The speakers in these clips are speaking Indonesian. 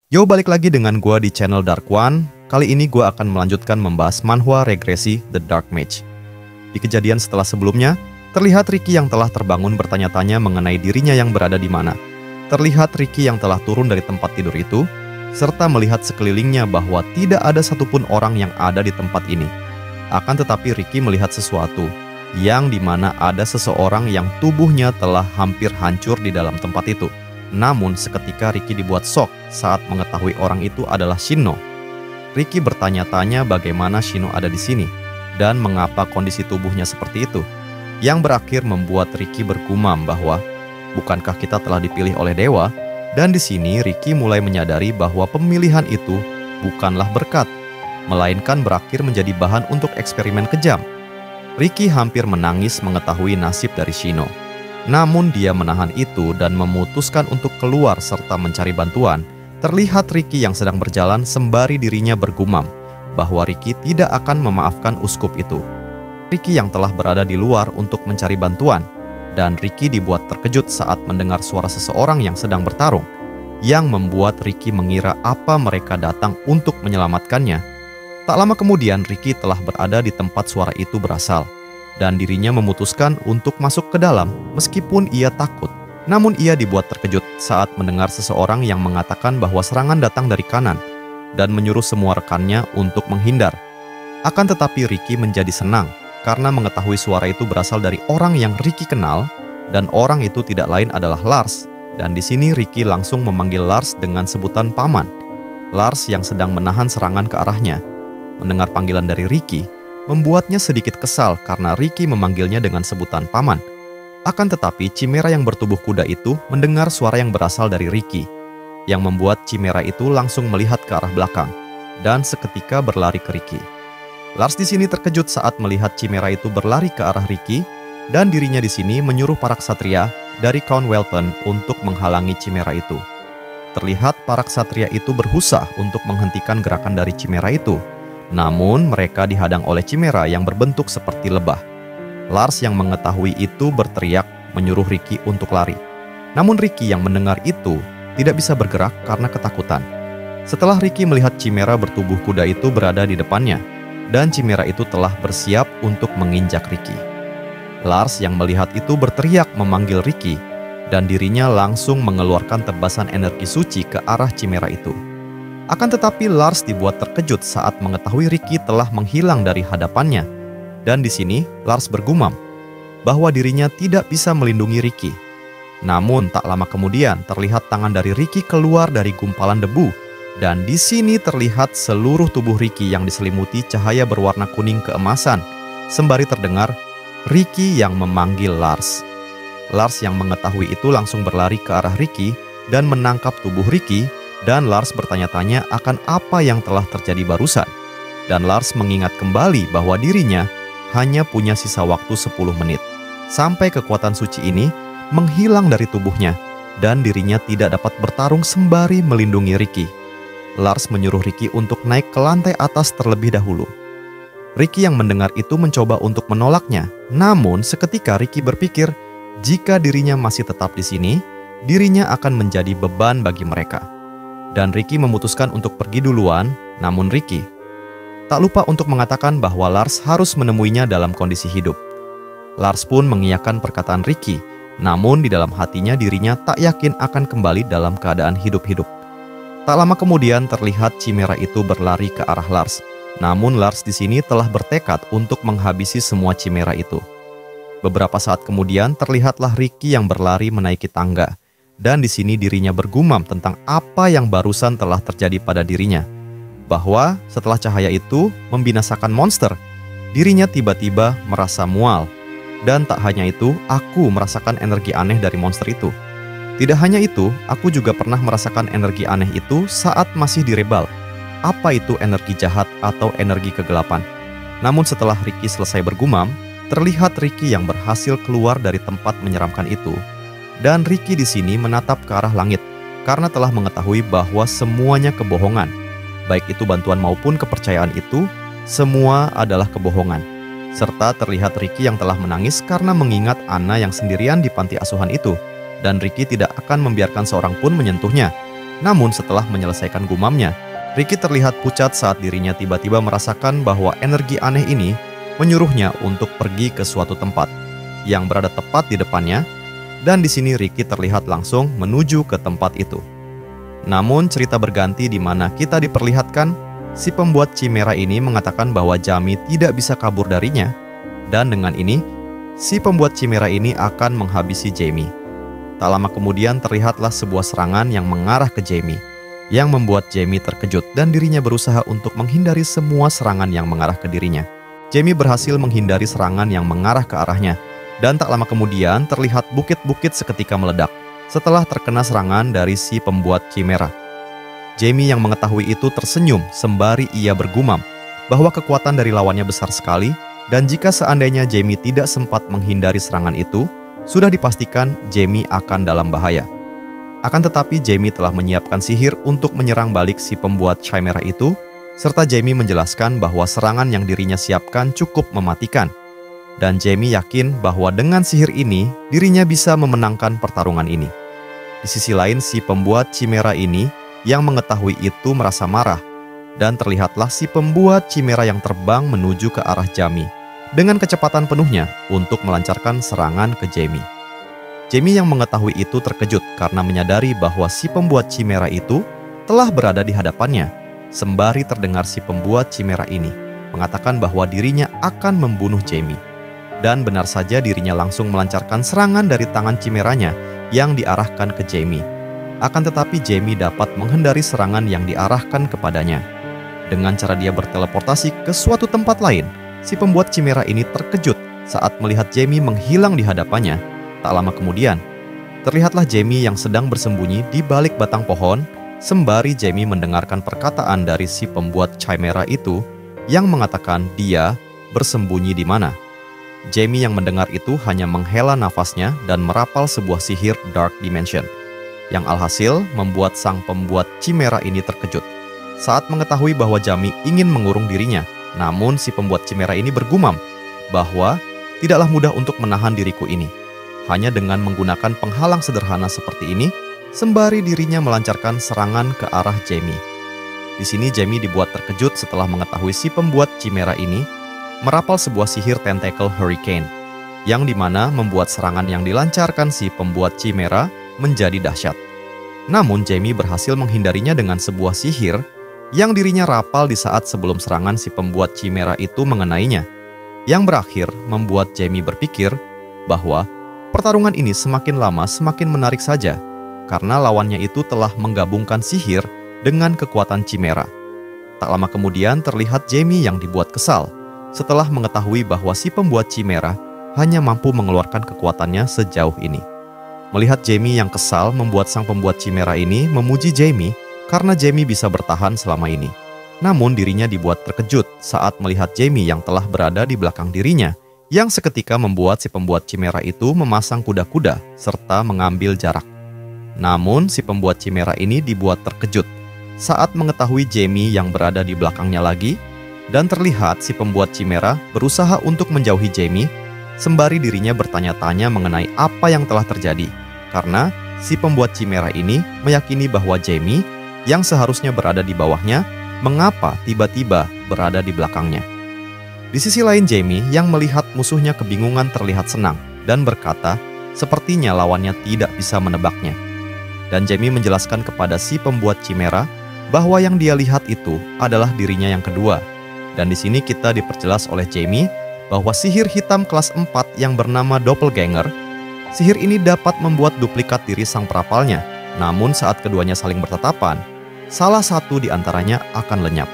Yo, balik lagi dengan gua di channel Dark One. Kali ini gua akan melanjutkan membahas manhwa regresi The Dark Mage. Di kejadian setelah sebelumnya, terlihat Riki yang telah terbangun bertanya-tanya mengenai dirinya yang berada di mana. Terlihat Riki yang telah turun dari tempat tidur itu, serta melihat sekelilingnya bahwa tidak ada satupun orang yang ada di tempat ini. Akan tetapi Riki melihat sesuatu, yang dimana ada seseorang yang tubuhnya telah hampir hancur di dalam tempat itu. Namun seketika Riki dibuat shock saat mengetahui orang itu adalah Shino. Riki bertanya-tanya bagaimana Shino ada di sini dan mengapa kondisi tubuhnya seperti itu, yang berakhir membuat Riki bergumam bahwa bukankah kita telah dipilih oleh dewa? Dan di sini Riki mulai menyadari bahwa pemilihan itu bukanlah berkat, melainkan berakhir menjadi bahan untuk eksperimen kejam. Riki hampir menangis mengetahui nasib dari Shino. Namun dia menahan itu dan memutuskan untuk keluar serta mencari bantuan. Terlihat Riki yang sedang berjalan sembari dirinya bergumam bahwa Riki tidak akan memaafkan uskup itu. Riki yang telah berada di luar untuk mencari bantuan, dan Riki dibuat terkejut saat mendengar suara seseorang yang sedang bertarung, yang membuat Riki mengira apa mereka datang untuk menyelamatkannya. Tak lama kemudian Riki telah berada di tempat suara itu berasal, dan dirinya memutuskan untuk masuk ke dalam meskipun ia takut. Namun ia dibuat terkejut saat mendengar seseorang yang mengatakan bahwa serangan datang dari kanan dan menyuruh semua rekannya untuk menghindar. Akan tetapi Riki menjadi senang karena mengetahui suara itu berasal dari orang yang Riki kenal, dan orang itu tidak lain adalah Lars. Dan di sini Riki langsung memanggil Lars dengan sebutan paman. Lars yang sedang menahan serangan ke arahnya. Mendengar panggilan dari Riki membuatnya sedikit kesal karena Riki memanggilnya dengan sebutan paman. Akan tetapi Chimera yang bertubuh kuda itu mendengar suara yang berasal dari Riki, yang membuat Chimera itu langsung melihat ke arah belakang dan seketika berlari ke Riki. Lars di sini terkejut saat melihat Chimera itu berlari ke arah Riki, dan dirinya di sini menyuruh para ksatria dari Count Welton untuk menghalangi Chimera itu. Terlihat para ksatria itu berusaha untuk menghentikan gerakan dari Chimera itu. Namun mereka dihadang oleh Chimera yang berbentuk seperti lebah. Lars yang mengetahui itu berteriak menyuruh Riki untuk lari. Namun Riki yang mendengar itu tidak bisa bergerak karena ketakutan. Setelah Riki melihat Chimera bertubuh kuda itu berada di depannya, dan Chimera itu telah bersiap untuk menginjak Riki. Lars yang melihat itu berteriak memanggil Riki, dan dirinya langsung mengeluarkan tebasan energi suci ke arah Chimera itu. Akan tetapi Lars dibuat terkejut saat mengetahui Riki telah menghilang dari hadapannya. Dan di sini Lars bergumam bahwa dirinya tidak bisa melindungi Riki. Namun tak lama kemudian terlihat tangan dari Riki keluar dari gumpalan debu. Dan di sini terlihat seluruh tubuh Riki yang diselimuti cahaya berwarna kuning keemasan. Sembari terdengar Riki yang memanggil Lars. Lars yang mengetahui itu langsung berlari ke arah Riki dan menangkap tubuh Riki. Dan Lars bertanya-tanya akan apa yang telah terjadi barusan. Dan Lars mengingat kembali bahwa dirinya hanya punya sisa waktu 10 menit. Sampai kekuatan suci ini menghilang dari tubuhnya, dan dirinya tidak dapat bertarung sembari melindungi Riki. Lars menyuruh Riki untuk naik ke lantai atas terlebih dahulu. Riki yang mendengar itu mencoba untuk menolaknya. Namun seketika Riki berpikir jika dirinya masih tetap di sini, dirinya akan menjadi beban bagi mereka. Dan Riki memutuskan untuk pergi duluan, namun Riki tak lupa untuk mengatakan bahwa Lars harus menemuinya dalam kondisi hidup. Lars pun mengiyakan perkataan Riki, namun di dalam hatinya dirinya tak yakin akan kembali dalam keadaan hidup-hidup. Tak lama kemudian terlihat Chimera itu berlari ke arah Lars, namun Lars di sini telah bertekad untuk menghabisi semua Chimera itu. Beberapa saat kemudian terlihatlah Riki yang berlari menaiki tangga. Dan di sini dirinya bergumam tentang apa yang barusan telah terjadi pada dirinya. Bahwa setelah cahaya itu membinasakan monster, dirinya tiba-tiba merasa mual. Dan tak hanya itu, aku merasakan energi aneh dari monster itu. Tidak hanya itu, aku juga pernah merasakan energi aneh itu saat masih di Rebal. Apa itu energi jahat atau energi kegelapan? Namun setelah Riki selesai bergumam, terlihat Riki yang berhasil keluar dari tempat menyeramkan itu. Dan Riki di sini menatap ke arah langit karena telah mengetahui bahwa semuanya kebohongan. Baik itu bantuan maupun kepercayaan itu, semua adalah kebohongan. Serta terlihat Riki yang telah menangis karena mengingat Anna yang sendirian di panti asuhan itu. Dan Riki tidak akan membiarkan seorang pun menyentuhnya. Namun setelah menyelesaikan gumamnya, Ricky terlihat pucat saat dirinya tiba-tiba merasakan bahwa energi aneh ini menyuruhnya untuk pergi ke suatu tempat yang berada tepat di depannya, dan di sini Ricky terlihat langsung menuju ke tempat itu. Namun cerita berganti di mana kita diperlihatkan si pembuat chimera ini mengatakan bahwa Jamie tidak bisa kabur darinya, dan dengan ini si pembuat chimera ini akan menghabisi Jamie. Tak lama kemudian terlihatlah sebuah serangan yang mengarah ke Jamie, yang membuat Jamie terkejut dan dirinya berusaha untuk menghindari semua serangan yang mengarah ke dirinya. Jamie berhasil menghindari serangan yang mengarah ke arahnya, dan tak lama kemudian terlihat bukit-bukit seketika meledak setelah terkena serangan dari si pembuat chimera. Jamie yang mengetahui itu tersenyum sembari ia bergumam bahwa kekuatan dari lawannya besar sekali, dan jika seandainya Jamie tidak sempat menghindari serangan itu, sudah dipastikan Jamie akan dalam bahaya. Akan tetapi Jamie telah menyiapkan sihir untuk menyerang balik si pembuat chimera itu, serta Jamie menjelaskan bahwa serangan yang dirinya siapkan cukup mematikan. Dan Jamie yakin bahwa dengan sihir ini, dirinya bisa memenangkan pertarungan ini. Di sisi lain, si pembuat chimera ini yang mengetahui itu merasa marah, dan terlihatlah si pembuat chimera yang terbang menuju ke arah Jamie dengan kecepatan penuhnya untuk melancarkan serangan ke Jamie. Jamie yang mengetahui itu terkejut karena menyadari bahwa si pembuat chimera itu telah berada di hadapannya, sembari terdengar si pembuat chimera ini mengatakan bahwa dirinya akan membunuh Jamie. Dan benar saja dirinya langsung melancarkan serangan dari tangan chimeranya yang diarahkan ke Jamie. Akan tetapi Jamie dapat menghindari serangan yang diarahkan kepadanya. Dengan cara dia berteleportasi ke suatu tempat lain, si pembuat chimera ini terkejut saat melihat Jamie menghilang di hadapannya. Tak lama kemudian, terlihatlah Jamie yang sedang bersembunyi di balik batang pohon, sembari Jamie mendengarkan perkataan dari si pembuat chimera itu yang mengatakan dia bersembunyi di mana. Jamie yang mendengar itu hanya menghela nafasnya dan merapal sebuah sihir Dark Dimension, yang alhasil membuat sang pembuat chimera ini terkejut saat mengetahui bahwa Jamie ingin mengurung dirinya. Namun si pembuat chimera ini bergumam bahwa tidaklah mudah untuk menahan diriku ini. Hanya dengan menggunakan penghalang sederhana seperti ini, sembari dirinya melancarkan serangan ke arah Jamie. Di sini Jamie dibuat terkejut setelah mengetahui si pembuat chimera ini merapal sebuah sihir Tentacle Hurricane, yang dimana membuat serangan yang dilancarkan si pembuat chimera menjadi dahsyat. Namun Jamie berhasil menghindarinya dengan sebuah sihir yang dirinya rapal di saat sebelum serangan si pembuat chimera itu mengenainya, yang berakhir membuat Jamie berpikir bahwa pertarungan ini semakin lama semakin menarik saja, karena lawannya itu telah menggabungkan sihir dengan kekuatan chimera. Tak lama kemudian terlihat Jamie yang dibuat kesal setelah mengetahui bahwa si pembuat chimera hanya mampu mengeluarkan kekuatannya sejauh ini. Melihat Jamie yang kesal membuat sang pembuat chimera ini memuji Jamie karena Jamie bisa bertahan selama ini. Namun dirinya dibuat terkejut saat melihat Jamie yang telah berada di belakang dirinya, yang seketika membuat si pembuat chimera itu memasang kuda-kuda serta mengambil jarak. Namun si pembuat chimera ini dibuat terkejut saat mengetahui Jamie yang berada di belakangnya lagi, dan terlihat si pembuat chimera berusaha untuk menjauhi Jamie, sembari dirinya bertanya-tanya mengenai apa yang telah terjadi, karena si pembuat chimera ini meyakini bahwa Jamie yang seharusnya berada di bawahnya, mengapa tiba-tiba berada di belakangnya. Di sisi lain Jamie yang melihat musuhnya kebingungan terlihat senang dan berkata sepertinya lawannya tidak bisa menebaknya. Dan Jamie menjelaskan kepada si pembuat chimera bahwa yang dia lihat itu adalah dirinya yang kedua. Dan di sini kita diperjelas oleh Jamie bahwa sihir hitam kelas 4 yang bernama Doppelganger, sihir ini dapat membuat duplikat diri sang perapalnya. Namun saat keduanya saling bertatapan, salah satu di antaranya akan lenyap.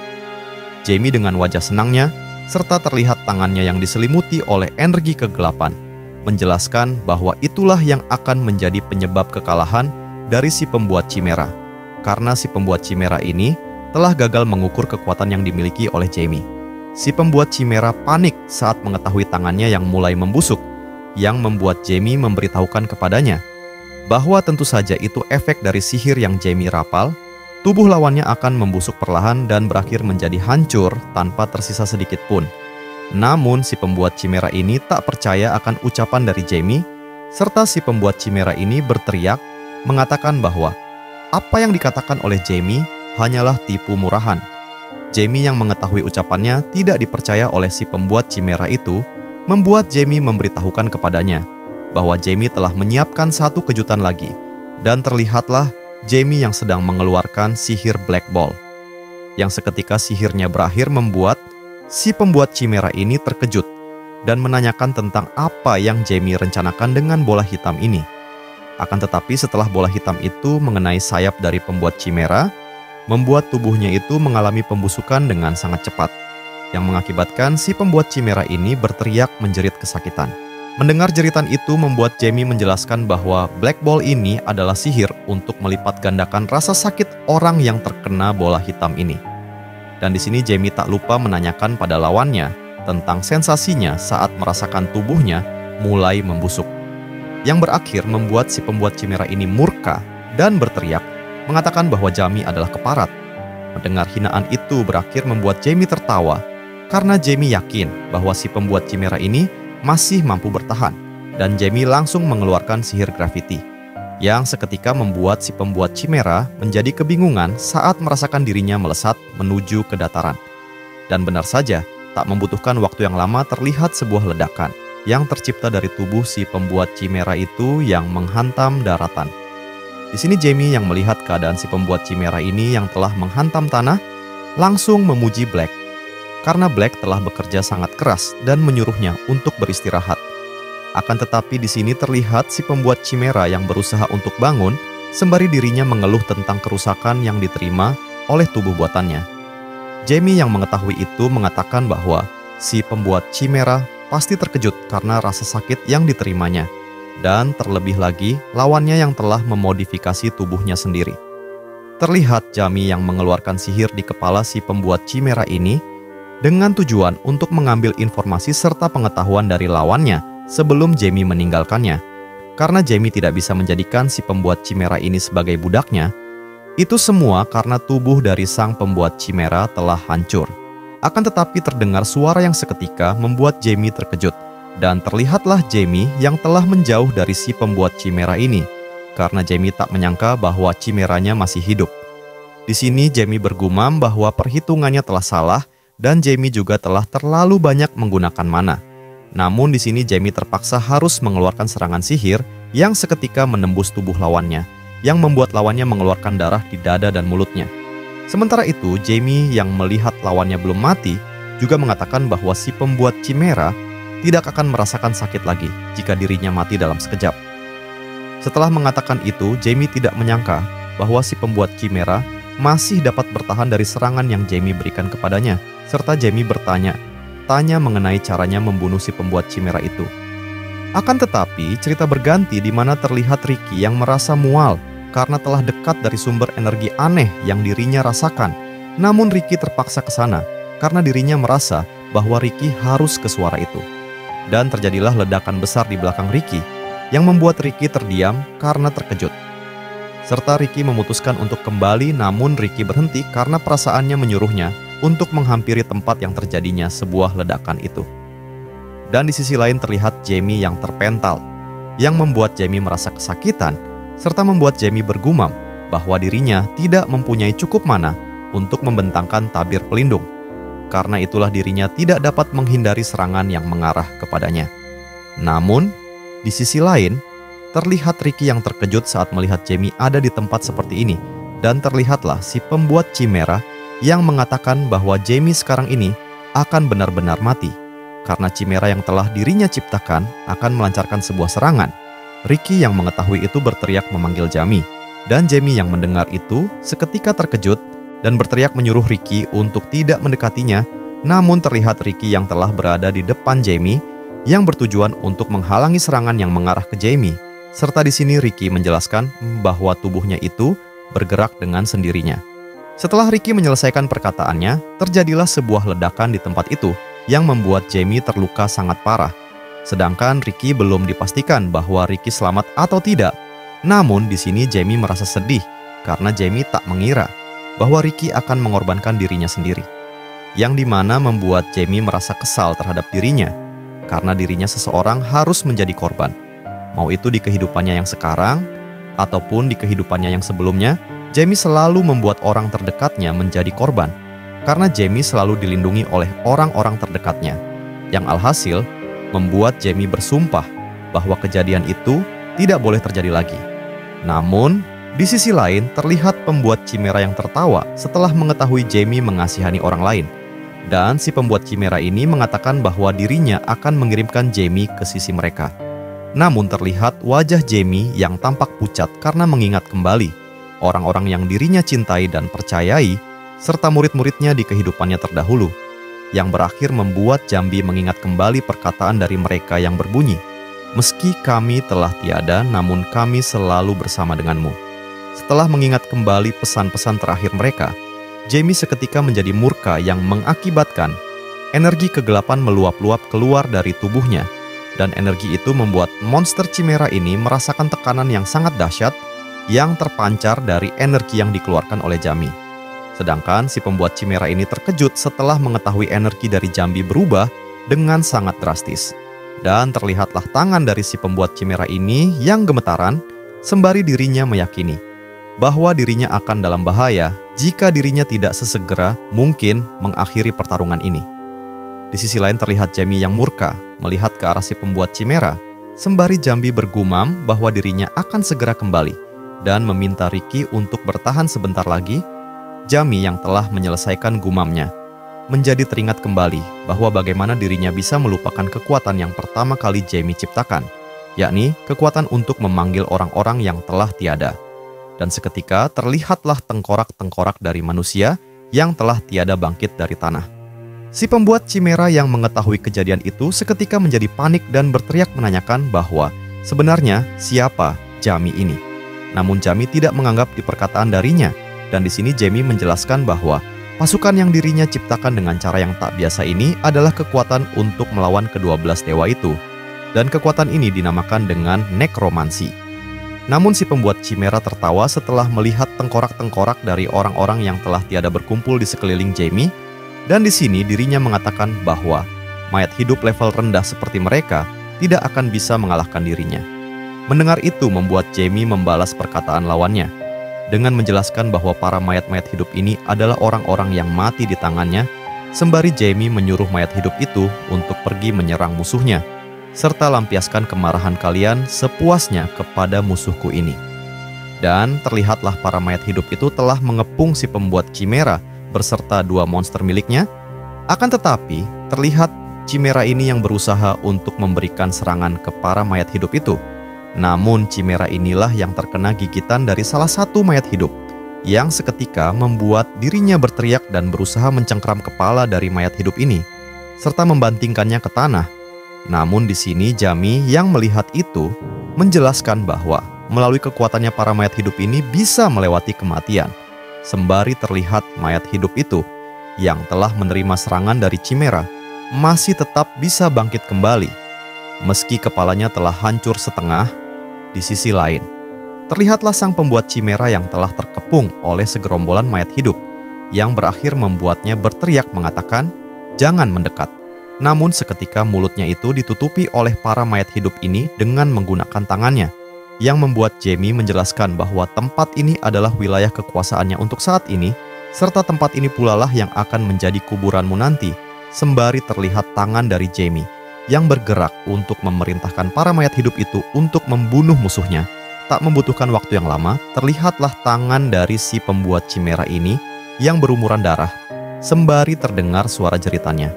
Jamie dengan wajah senangnya, serta terlihat tangannya yang diselimuti oleh energi kegelapan, menjelaskan bahwa itulah yang akan menjadi penyebab kekalahan dari si pembuat chimera, karena si pembuat chimera ini telah gagal mengukur kekuatan yang dimiliki oleh Jamie. Si pembuat chimera panik saat mengetahui tangannya yang mulai membusuk, yang membuat Jamie memberitahukan kepadanya bahwa tentu saja itu efek dari sihir yang Jamie rapal. Tubuh lawannya akan membusuk perlahan dan berakhir menjadi hancur tanpa tersisa sedikit pun. Namun si pembuat chimera ini tak percaya akan ucapan dari Jamie, serta si pembuat chimera ini berteriak mengatakan bahwa apa yang dikatakan oleh Jamie hanyalah tipu murahan. Jamie yang mengetahui ucapannya tidak dipercaya oleh si pembuat chimera itu, membuat Jamie memberitahukan kepadanya bahwa Jamie telah menyiapkan satu kejutan lagi, dan terlihatlah Jamie yang sedang mengeluarkan sihir Black Ball. Yang seketika sihirnya berakhir membuat si pembuat chimera ini terkejut dan menanyakan tentang apa yang Jamie rencanakan dengan bola hitam ini. Akan tetapi setelah bola hitam itu mengenai sayap dari pembuat chimera, membuat tubuhnya itu mengalami pembusukan dengan sangat cepat, yang mengakibatkan si pembuat chimera ini berteriak menjerit kesakitan. Mendengar jeritan itu membuat Jamie menjelaskan bahwa Black Ball ini adalah sihir untuk melipat gandakan rasa sakit orang yang terkena bola hitam ini. Dan di sini Jamie tak lupa menanyakan pada lawannya tentang sensasinya saat merasakan tubuhnya mulai membusuk. Yang berakhir membuat si pembuat chimera ini murka dan berteriak, mengatakan bahwa Jamie adalah keparat. Mendengar hinaan itu berakhir membuat Jamie tertawa, karena Jamie yakin bahwa si pembuat chimera ini masih mampu bertahan, dan Jamie langsung mengeluarkan sihir gravity, yang seketika membuat si pembuat chimera menjadi kebingungan saat merasakan dirinya melesat menuju ke dataran. Dan benar saja, tak membutuhkan waktu yang lama terlihat sebuah ledakan yang tercipta dari tubuh si pembuat chimera itu yang menghantam daratan. Di sini Jamie yang melihat keadaan si pembuat chimera ini yang telah menghantam tanah, langsung memuji Black. Karena Black telah bekerja sangat keras dan menyuruhnya untuk beristirahat. Akan tetapi di sini terlihat si pembuat chimera yang berusaha untuk bangun, sembari dirinya mengeluh tentang kerusakan yang diterima oleh tubuh buatannya. Jamie yang mengetahui itu mengatakan bahwa si pembuat chimera pasti terkejut karena rasa sakit yang diterimanya, dan terlebih lagi lawannya yang telah memodifikasi tubuhnya sendiri. Terlihat Jamie yang mengeluarkan sihir di kepala si pembuat chimera ini dengan tujuan untuk mengambil informasi serta pengetahuan dari lawannya sebelum Jamie meninggalkannya. Karena Jamie tidak bisa menjadikan si pembuat chimera ini sebagai budaknya, itu semua karena tubuh dari sang pembuat chimera telah hancur. Akan tetapi terdengar suara yang seketika membuat Jamie terkejut, dan terlihatlah Jamie yang telah menjauh dari si pembuat chimera ini, karena Jamie tak menyangka bahwa chimeranya masih hidup. Di sini Jamie bergumam bahwa perhitungannya telah salah, dan Jamie juga telah terlalu banyak menggunakan mana. Namun di sini Jamie terpaksa harus mengeluarkan serangan sihir yang seketika menembus tubuh lawannya, yang membuat lawannya mengeluarkan darah di dada dan mulutnya. Sementara itu, Jamie yang melihat lawannya belum mati, juga mengatakan bahwa si pembuat chimera tidak akan merasakan sakit lagi jika dirinya mati dalam sekejap. Setelah mengatakan itu, Jamie tidak menyangka bahwa si pembuat chimera masih dapat bertahan dari serangan yang Jamie berikan kepadanya, serta Jamie tanya mengenai caranya membunuh si pembuat chimera itu. Akan tetapi, cerita berganti di mana terlihat Ricky yang merasa mual karena telah dekat dari sumber energi aneh yang dirinya rasakan. Namun Ricky terpaksa ke sana karena dirinya merasa bahwa Ricky harus ke suara itu. Dan terjadilah ledakan besar di belakang Ricky yang membuat Ricky terdiam karena terkejut. Serta Ricky memutuskan untuk kembali, namun Ricky berhenti karena perasaannya menyuruhnya untuk menghampiri tempat yang terjadinya sebuah ledakan itu. Dan di sisi lain terlihat Jamie yang terpental, yang membuat Jamie merasa kesakitan, serta membuat Jamie bergumam bahwa dirinya tidak mempunyai cukup mana untuk membentangkan tabir pelindung. Karena itulah dirinya tidak dapat menghindari serangan yang mengarah kepadanya. Namun, di sisi lain, terlihat Ricky yang terkejut saat melihat Jamie ada di tempat seperti ini, dan terlihatlah si pembuat chimera yang mengatakan bahwa Jamie sekarang ini akan benar-benar mati, karena chimera yang telah dirinya ciptakan akan melancarkan sebuah serangan. Ricky yang mengetahui itu berteriak memanggil Jamie, dan Jamie yang mendengar itu seketika terkejut dan berteriak menyuruh Ricky untuk tidak mendekatinya, namun terlihat Ricky yang telah berada di depan Jamie yang bertujuan untuk menghalangi serangan yang mengarah ke Jamie. Serta di sini Ricky menjelaskan bahwa tubuhnya itu bergerak dengan sendirinya. Setelah Ricky menyelesaikan perkataannya, terjadilah sebuah ledakan di tempat itu yang membuat Jamie terluka sangat parah. Sedangkan Ricky belum dipastikan bahwa Ricky selamat atau tidak. Namun di sini Jamie merasa sedih karena Jamie tak mengira bahwa Ricky akan mengorbankan dirinya sendiri. Yang dimana membuat Jamie merasa kesal terhadap dirinya karena dirinya seseorang harus menjadi korban. Mau itu di kehidupannya yang sekarang, ataupun di kehidupannya yang sebelumnya, Jamie selalu membuat orang terdekatnya menjadi korban, karena Jamie selalu dilindungi oleh orang-orang terdekatnya, yang alhasil membuat Jamie bersumpah bahwa kejadian itu tidak boleh terjadi lagi. Namun, di sisi lain terlihat pembuat Chimera yang tertawa setelah mengetahui Jamie mengasihani orang lain. Dan si pembuat Chimera ini mengatakan bahwa dirinya akan mengirimkan Jamie ke sisi mereka. Namun terlihat wajah Jamie yang tampak pucat karena mengingat kembali orang-orang yang dirinya cintai dan percayai, serta murid-muridnya di kehidupannya terdahulu, yang berakhir membuat Jambi mengingat kembali perkataan dari mereka yang berbunyi, "Meski kami telah tiada, namun kami selalu bersama denganmu." Setelah mengingat kembali pesan-pesan terakhir mereka, Jamie seketika menjadi murka yang mengakibatkan energi kegelapan meluap-luap keluar dari tubuhnya, dan energi itu membuat monster Chimera ini merasakan tekanan yang sangat dahsyat yang terpancar dari energi yang dikeluarkan oleh Jamie. Sedangkan si pembuat Chimera ini terkejut setelah mengetahui energi dari Jambi berubah dengan sangat drastis. Dan terlihatlah tangan dari si pembuat Chimera ini yang gemetaran, sembari dirinya meyakini bahwa dirinya akan dalam bahaya jika dirinya tidak sesegera mungkin mengakhiri pertarungan ini. Di sisi lain terlihat Jamie yang murka melihat ke arah si pembuat Chimera, sembari Jambi bergumam bahwa dirinya akan segera kembali dan meminta Ricky untuk bertahan sebentar lagi. Jamie yang telah menyelesaikan gumamnya menjadi teringat kembali bahwa bagaimana dirinya bisa melupakan kekuatan yang pertama kali Jamie ciptakan, yakni kekuatan untuk memanggil orang-orang yang telah tiada. Dan seketika terlihatlah tengkorak-tengkorak dari manusia yang telah tiada bangkit dari tanah. Si pembuat Chimera yang mengetahui kejadian itu seketika menjadi panik dan berteriak menanyakan bahwa sebenarnya siapa Jamie ini. Namun Jamie tidak menganggap di perkataan darinya. Dan di sini Jamie menjelaskan bahwa pasukan yang dirinya ciptakan dengan cara yang tak biasa ini adalah kekuatan untuk melawan ke-12 dewa itu. Dan kekuatan ini dinamakan dengan nekromansi. Namun si pembuat Chimera tertawa setelah melihat tengkorak-tengkorak dari orang-orang yang telah tiada berkumpul di sekeliling Jamie. Dan di sini dirinya mengatakan bahwa mayat hidup level rendah seperti mereka tidak akan bisa mengalahkan dirinya. Mendengar itu membuat Jamie membalas perkataan lawannya dengan menjelaskan bahwa para mayat-mayat hidup ini adalah orang-orang yang mati di tangannya, sembari Jamie menyuruh mayat hidup itu untuk pergi menyerang musuhnya, serta lampiaskan kemarahan kalian sepuasnya kepada musuhku ini. Dan terlihatlah para mayat hidup itu telah mengepung si pembuat Chimera berserta dua monster miliknya. Akan tetapi, terlihat Chimera ini yang berusaha untuk memberikan serangan ke para mayat hidup itu. Namun Chimera inilah yang terkena gigitan dari salah satu mayat hidup, yang seketika membuat dirinya berteriak dan berusaha mencengkram kepala dari mayat hidup ini, serta membantingkannya ke tanah. Namun di sini Jamie yang melihat itu menjelaskan bahwa melalui kekuatannya para mayat hidup ini bisa melewati kematian, sembari terlihat mayat hidup itu yang telah menerima serangan dari Chimera masih tetap bisa bangkit kembali. Meski kepalanya telah hancur setengah, di sisi lain, terlihatlah sang pembuat Chimera yang telah terkepung oleh segerombolan mayat hidup, yang berakhir membuatnya berteriak mengatakan, "Jangan mendekat." Namun seketika mulutnya itu ditutupi oleh para mayat hidup ini dengan menggunakan tangannya, yang membuat Jamie menjelaskan bahwa tempat ini adalah wilayah kekuasaannya untuk saat ini, serta tempat ini pula lah yang akan menjadi kuburanmu nanti, sembari terlihat tangan dari Jamie yang bergerak untuk memerintahkan para mayat hidup itu untuk membunuh musuhnya. Tak membutuhkan waktu yang lama, terlihatlah tangan dari si pembuat Chimera ini yang berumuran darah, sembari terdengar suara jeritannya.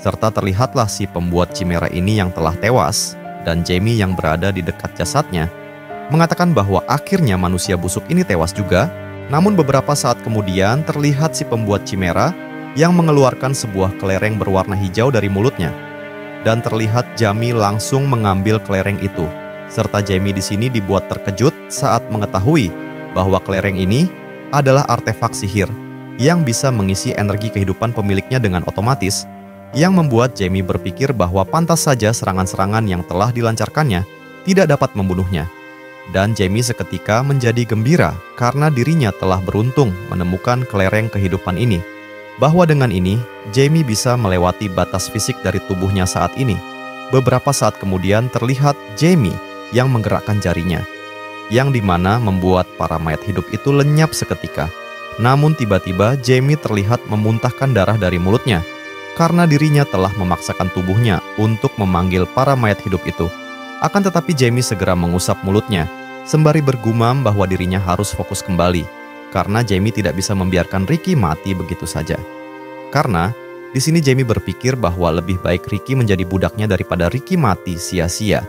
Serta terlihatlah si pembuat Chimera ini yang telah tewas, dan Jamie yang berada di dekat jasadnya mengatakan bahwa akhirnya manusia busuk ini tewas juga. Namun beberapa saat kemudian terlihat si pembuat Chimera yang mengeluarkan sebuah kelereng berwarna hijau dari mulutnya. Dan terlihat Jamie langsung mengambil kelereng itu. Serta Jamie di sini dibuat terkejut saat mengetahui bahwa kelereng ini adalah artefak sihir yang bisa mengisi energi kehidupan pemiliknya dengan otomatis, yang membuat Jamie berpikir bahwa pantas saja serangan-serangan yang telah dilancarkannya tidak dapat membunuhnya. Dan Jamie seketika menjadi gembira karena dirinya telah beruntung menemukan kelereng kehidupan ini. Bahwa dengan ini, Jamie bisa melewati batas fisik dari tubuhnya saat ini. Beberapa saat kemudian terlihat Jamie yang menggerakkan jarinya. yang dimana membuat para mayat hidup itu lenyap seketika. Namun tiba-tiba Jamie terlihat memuntahkan darah dari mulutnya, karena dirinya telah memaksakan tubuhnya untuk memanggil para mayat hidup itu. Akan tetapi Jamie segera mengusap mulutnya, sembari bergumam bahwa dirinya harus fokus kembali, karena Jamie tidak bisa membiarkan Ricky mati begitu saja. Karena di sini Jamie berpikir bahwa lebih baik Ricky menjadi budaknya daripada Ricky mati sia-sia.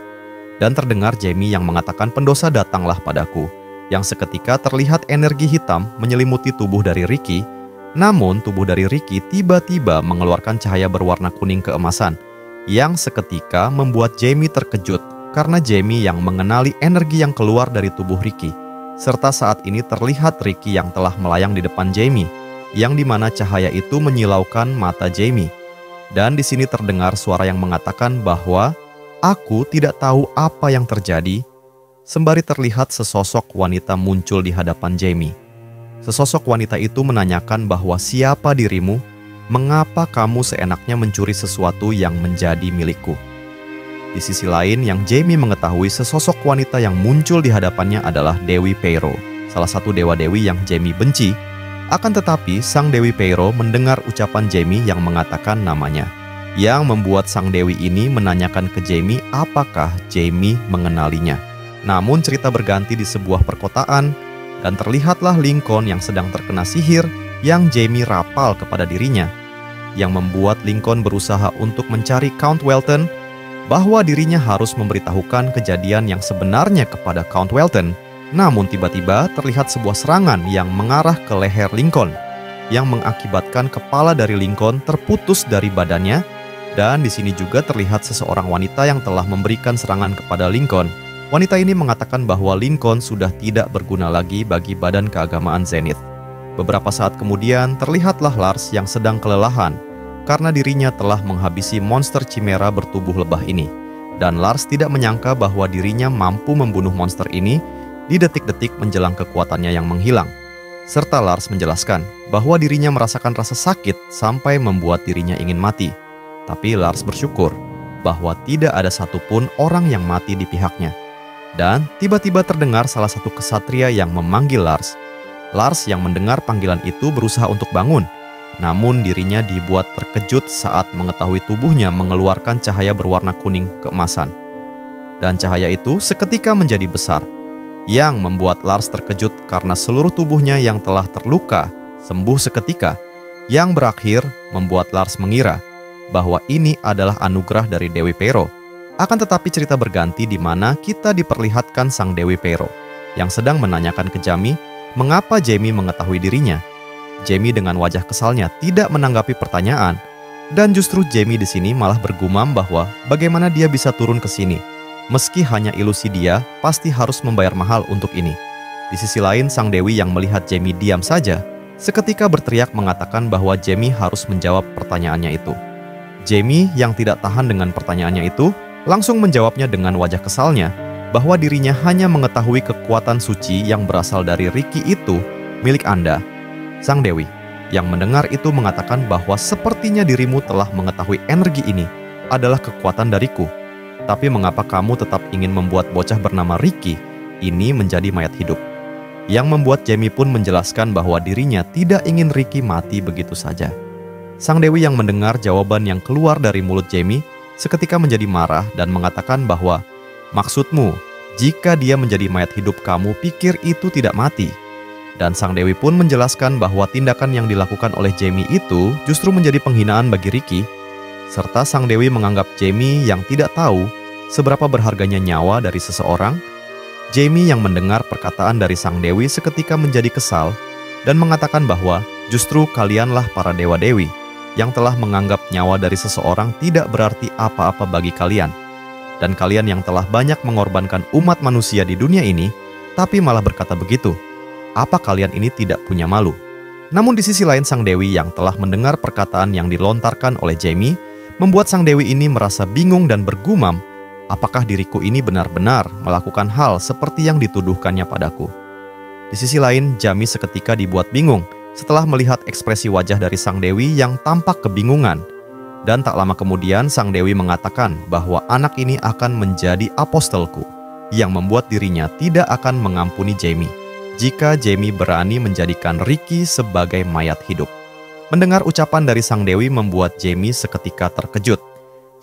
Dan terdengar Jamie yang mengatakan, "Pendosa datanglah padaku," yang seketika terlihat energi hitam menyelimuti tubuh dari Ricky. Namun tubuh dari Ricky tiba-tiba mengeluarkan cahaya berwarna kuning keemasan, yang seketika membuat Jamie terkejut karena Jamie yang mengenali energi yang keluar dari tubuh Ricky. Serta saat ini terlihat Ricky yang telah melayang di depan Jamie, yang dimana cahaya itu menyilaukan mata Jamie. Dan di sini terdengar suara yang mengatakan bahwa, "Aku tidak tahu apa yang terjadi," sembari terlihat sesosok wanita muncul di hadapan Jamie. Sesosok wanita itu menanyakan bahwa, "Siapa dirimu? Mengapa kamu seenaknya mencuri sesuatu yang menjadi milikku?" Di sisi lain, yang Jamie mengetahui sesosok wanita yang muncul di hadapannya adalah Dewi Pero, salah satu dewa-dewi yang Jamie benci. Akan tetapi, sang Dewi Pero mendengar ucapan Jamie yang mengatakan namanya, yang membuat sang dewi ini menanyakan ke Jamie apakah Jamie mengenalinya. Namun cerita berganti di sebuah perkotaan, dan terlihatlah Lincoln yang sedang terkena sihir yang Jamie rapal kepada dirinya, yang membuat Lincoln berusaha untuk mencari Count Welton, bahwa dirinya harus memberitahukan kejadian yang sebenarnya kepada Count Welton. Namun tiba-tiba terlihat sebuah serangan yang mengarah ke leher Lincoln, yang mengakibatkan kepala dari Lincoln terputus dari badannya. Dan di sini juga terlihat seseorang wanita yang telah memberikan serangan kepada Lincoln. Wanita ini mengatakan bahwa Lincoln sudah tidak berguna lagi bagi badan keagamaan Zenith. Beberapa saat kemudian terlihatlah Lars yang sedang kelelahan karena dirinya telah menghabisi monster Chimera bertubuh lebah ini. Dan Lars tidak menyangka bahwa dirinya mampu membunuh monster ini di detik-detik menjelang kekuatannya yang menghilang. Serta Lars menjelaskan bahwa dirinya merasakan rasa sakit sampai membuat dirinya ingin mati. Tapi Lars bersyukur bahwa tidak ada satupun orang yang mati di pihaknya. Dan tiba-tiba terdengar salah satu kesatria yang memanggil Lars. Lars yang mendengar panggilan itu berusaha untuk bangun. Namun dirinya dibuat terkejut saat mengetahui tubuhnya mengeluarkan cahaya berwarna kuning keemasan. Dan cahaya itu seketika menjadi besar, yang membuat Lars terkejut karena seluruh tubuhnya yang telah terluka sembuh seketika, yang berakhir membuat Lars mengira bahwa ini adalah anugerah dari Dewi Pero. Akan tetapi cerita berganti di mana kita diperlihatkan sang Dewi Pero yang sedang menanyakan ke Jamie mengapa Jamie mengetahui dirinya. Jamie dengan wajah kesalnya tidak menanggapi pertanyaan, dan justru Jamie di sini malah bergumam bahwa bagaimana dia bisa turun ke sini. Meski hanya ilusi, dia pasti harus membayar mahal untuk ini. Di sisi lain, sang dewi yang melihat Jamie diam saja, seketika berteriak mengatakan bahwa Jamie harus menjawab pertanyaannya itu. Jamie yang tidak tahan dengan pertanyaannya itu, langsung menjawabnya dengan wajah kesalnya, bahwa dirinya hanya mengetahui kekuatan suci yang berasal dari Ricky itu milik Anda. Sang dewi yang mendengar itu mengatakan bahwa sepertinya dirimu telah mengetahui energi ini adalah kekuatan dariku. Tapi mengapa kamu tetap ingin membuat bocah bernama Ricky ini menjadi mayat hidup? Yang membuat Jamie pun menjelaskan bahwa dirinya tidak ingin Ricky mati begitu saja. Sang dewi yang mendengar jawaban yang keluar dari mulut Jamie seketika menjadi marah dan mengatakan bahwa, "Maksudmu, jika dia menjadi mayat hidup kamu pikir itu tidak mati?" Dan sang dewi pun menjelaskan bahwa tindakan yang dilakukan oleh Jamie itu justru menjadi penghinaan bagi Ricky. Serta sang dewi menganggap Jamie yang tidak tahu seberapa berharganya nyawa dari seseorang. Jamie yang mendengar perkataan dari sang dewi seketika menjadi kesal dan mengatakan bahwa justru kalianlah para dewa-dewi yang telah menganggap nyawa dari seseorang tidak berarti apa-apa bagi kalian. Dan kalian yang telah banyak mengorbankan umat manusia di dunia ini, tapi malah berkata begitu. Apa kalian ini tidak punya malu? Namun di sisi lain, sang dewi yang telah mendengar perkataan yang dilontarkan oleh Jamie membuat sang dewi ini merasa bingung dan bergumam, apakah diriku ini benar-benar melakukan hal seperti yang dituduhkannya padaku? Di sisi lain, Jamie seketika dibuat bingung setelah melihat ekspresi wajah dari sang dewi yang tampak kebingungan. Dan tak lama kemudian sang dewi mengatakan bahwa anak ini akan menjadi apostelku. yang membuat dirinya tidak akan mengampuni Jamie jika Jamie berani menjadikan Ricky sebagai mayat hidup. Mendengar ucapan dari Sang Dewi membuat Jamie seketika terkejut,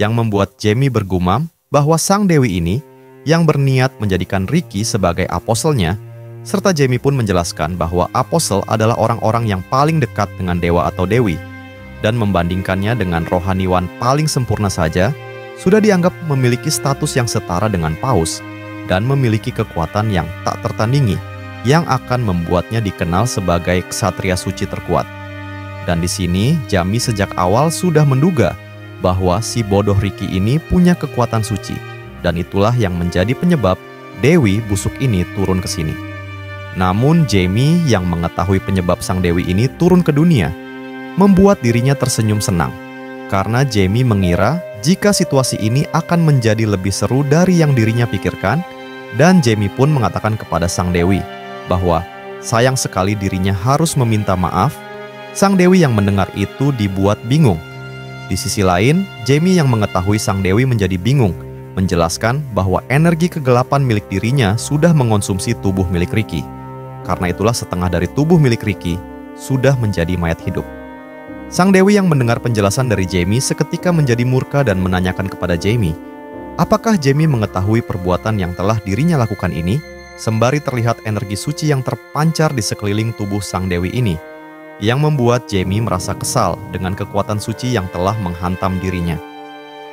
yang membuat Jamie bergumam bahwa Sang Dewi ini yang berniat menjadikan Ricky sebagai aposelnya, serta Jamie pun menjelaskan bahwa aposel adalah orang-orang yang paling dekat dengan dewa atau dewi, dan membandingkannya dengan rohaniwan paling sempurna saja, sudah dianggap memiliki status yang setara dengan paus, dan memiliki kekuatan yang tak tertandingi, yang akan membuatnya dikenal sebagai ksatria suci terkuat. Dan di sini, Jamie sejak awal sudah menduga bahwa si bodoh Ricky ini punya kekuatan suci, dan itulah yang menjadi penyebab Dewi busuk ini turun ke sini. Namun Jamie yang mengetahui penyebab Sang Dewi ini turun ke dunia, membuat dirinya tersenyum senang, karena Jamie mengira jika situasi ini akan menjadi lebih seru dari yang dirinya pikirkan, dan Jamie pun mengatakan kepada Sang Dewi bahwa sayang sekali dirinya harus meminta maaf. Sang Dewi yang mendengar itu dibuat bingung. Di sisi lain, Jamie yang mengetahui Sang Dewi menjadi bingung, menjelaskan bahwa energi kegelapan milik dirinya sudah mengonsumsi tubuh milik Ricky. Karena itulah setengah dari tubuh milik Ricky sudah menjadi mayat hidup. Sang Dewi yang mendengar penjelasan dari Jamie seketika menjadi murka dan menanyakan kepada Jamie, apakah Jamie mengetahui perbuatan yang telah dirinya lakukan ini, sembari terlihat energi suci yang terpancar di sekeliling tubuh Sang Dewi ini, yang membuat Jamie merasa kesal dengan kekuatan suci yang telah menghantam dirinya.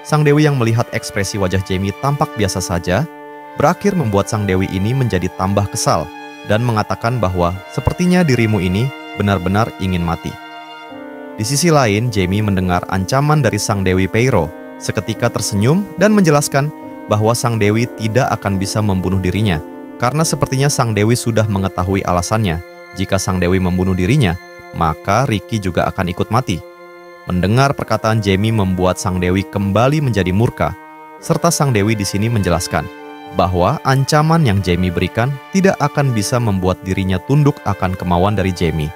Sang Dewi yang melihat ekspresi wajah Jamie tampak biasa saja, berakhir membuat Sang Dewi ini menjadi tambah kesal dan mengatakan bahwa sepertinya dirimu ini benar-benar ingin mati. Di sisi lain, Jamie mendengar ancaman dari Sang Dewi Peiro, seketika tersenyum dan menjelaskan bahwa Sang Dewi tidak akan bisa membunuh dirinya, karena sepertinya Sang Dewi sudah mengetahui alasannya. Jika Sang Dewi membunuh dirinya, maka Ricky juga akan ikut mati. Mendengar perkataan Jamie membuat Sang Dewi kembali menjadi murka, serta Sang Dewi di sini menjelaskan bahwa ancaman yang Jamie berikan tidak akan bisa membuat dirinya tunduk akan kemauan dari Jamie.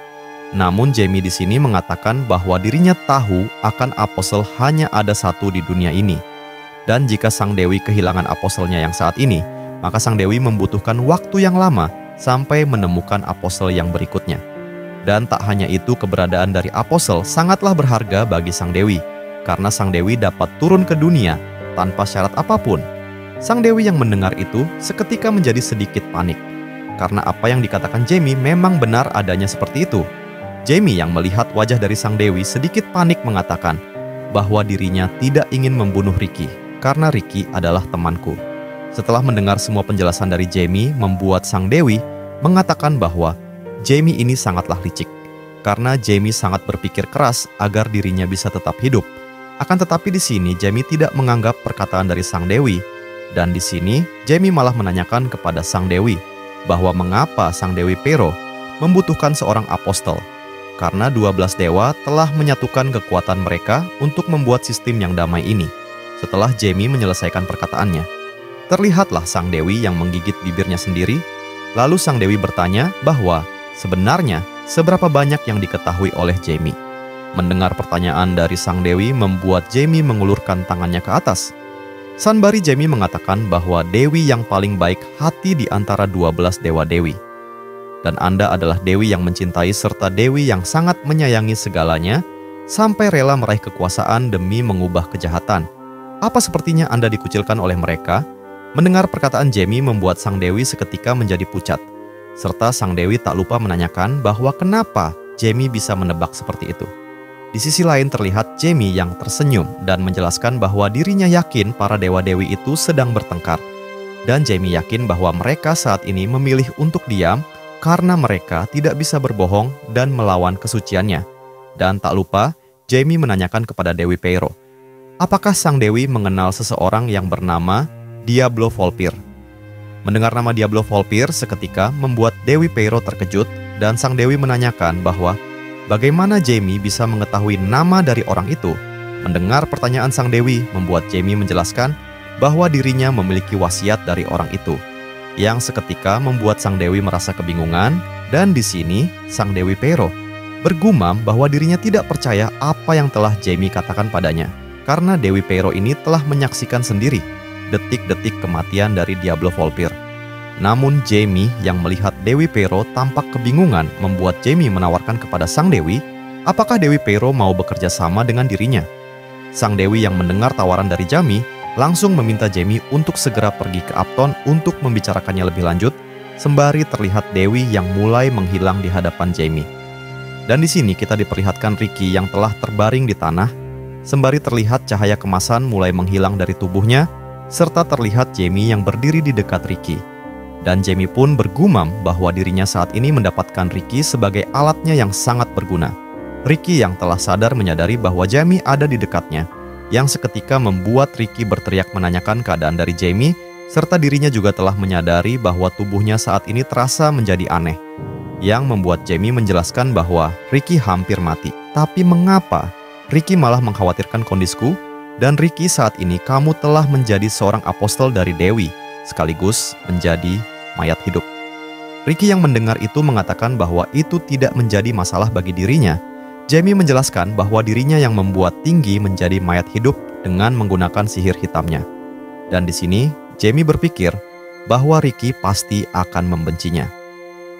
Namun Jamie di sini mengatakan bahwa dirinya tahu akan aposel hanya ada satu di dunia ini. Dan jika Sang Dewi kehilangan aposelnya yang saat ini, maka Sang Dewi membutuhkan waktu yang lama sampai menemukan aposel yang berikutnya. Dan tak hanya itu, keberadaan dari aposel sangatlah berharga bagi Sang Dewi, karena Sang Dewi dapat turun ke dunia tanpa syarat apapun. Sang Dewi yang mendengar itu seketika menjadi sedikit panik, karena apa yang dikatakan Jamie memang benar adanya seperti itu. Jamie yang melihat wajah dari Sang Dewi sedikit panik mengatakan bahwa dirinya tidak ingin membunuh Ricky, karena Ricky adalah temanku. Setelah mendengar semua penjelasan dari Jamie, membuat Sang Dewi mengatakan bahwa Jamie ini sangatlah licik, karena Jamie sangat berpikir keras agar dirinya bisa tetap hidup. Akan tetapi di sini Jamie tidak menganggap perkataan dari Sang Dewi, dan di sini Jamie malah menanyakan kepada Sang Dewi bahwa mengapa Sang Dewi Peiro membutuhkan seorang apostel, karena 12 dewa telah menyatukan kekuatan mereka untuk membuat sistem yang damai ini. Setelah Jamie menyelesaikan perkataannya, terlihatlah Sang Dewi yang menggigit bibirnya sendiri. Lalu Sang Dewi bertanya bahwa sebenarnya seberapa banyak yang diketahui oleh Jamie. Mendengar pertanyaan dari Sang Dewi membuat Jamie mengulurkan tangannya ke atas. Sanbari Jamie mengatakan bahwa Dewi yang paling baik hati di antara 12 dewa dewi. Dan Anda adalah Dewi yang mencintai serta Dewi yang sangat menyayangi segalanya, sampai rela meraih kekuasaan demi mengubah kejahatan. Apa sepertinya Anda dikucilkan oleh mereka? Mendengar perkataan Jamie membuat Sang Dewi seketika menjadi pucat. Serta Sang Dewi tak lupa menanyakan bahwa kenapa Jamie bisa menebak seperti itu. Di sisi lain terlihat Jamie yang tersenyum dan menjelaskan bahwa dirinya yakin para dewa-dewi itu sedang bertengkar. Dan Jamie yakin bahwa mereka saat ini memilih untuk diam karena mereka tidak bisa berbohong dan melawan kesuciannya. Dan tak lupa, Jamie menanyakan kepada Dewi Peiro, apakah Sang Dewi mengenal seseorang yang bernama Diablo Volpir. Mendengar nama Diablo Volpir seketika membuat Dewi Peiro terkejut, dan Sang Dewi menanyakan bahwa bagaimana Jamie bisa mengetahui nama dari orang itu. Mendengar pertanyaan Sang Dewi membuat Jamie menjelaskan bahwa dirinya memiliki wasiat dari orang itu, yang seketika membuat Sang Dewi merasa kebingungan. Dan di sini Sang Dewi Peiro bergumam bahwa dirinya tidak percaya apa yang telah Jamie katakan padanya, karena Dewi Peiro ini telah menyaksikan sendiri detik-detik kematian dari Diablo Volpir. Namun Jaime yang melihat Dewi Pero tampak kebingungan membuat Jaime menawarkan kepada Sang Dewi, apakah Dewi Pero mau bekerja sama dengan dirinya. Sang Dewi yang mendengar tawaran dari Jaime langsung meminta Jaime untuk segera pergi ke Upton untuk membicarakannya lebih lanjut, sembari terlihat Dewi yang mulai menghilang di hadapan Jaime. Dan di sini kita diperlihatkan Ricky yang telah terbaring di tanah, sembari terlihat cahaya kemasan mulai menghilang dari tubuhnya, serta terlihat Jaime yang berdiri di dekat Ricky. Dan Jaime pun bergumam bahwa dirinya saat ini mendapatkan Ricky sebagai alatnya yang sangat berguna. Ricky yang telah sadar menyadari bahwa Jaime ada di dekatnya, yang seketika membuat Ricky berteriak menanyakan keadaan dari Jaime, serta dirinya juga telah menyadari bahwa tubuhnya saat ini terasa menjadi aneh, yang membuat Jaime menjelaskan bahwa Ricky hampir mati. Tapi mengapa Ricky malah mengkhawatirkan kondisiku? Dan Ricky, saat ini kamu telah menjadi seorang apostel dari Dewi, sekaligus menjadi mayat hidup. Ricky yang mendengar itu mengatakan bahwa itu tidak menjadi masalah bagi dirinya. Jaime menjelaskan bahwa dirinya yang membuat tinggi menjadi mayat hidup dengan menggunakan sihir hitamnya. Dan di sini Jaime berpikir bahwa Ricky pasti akan membencinya.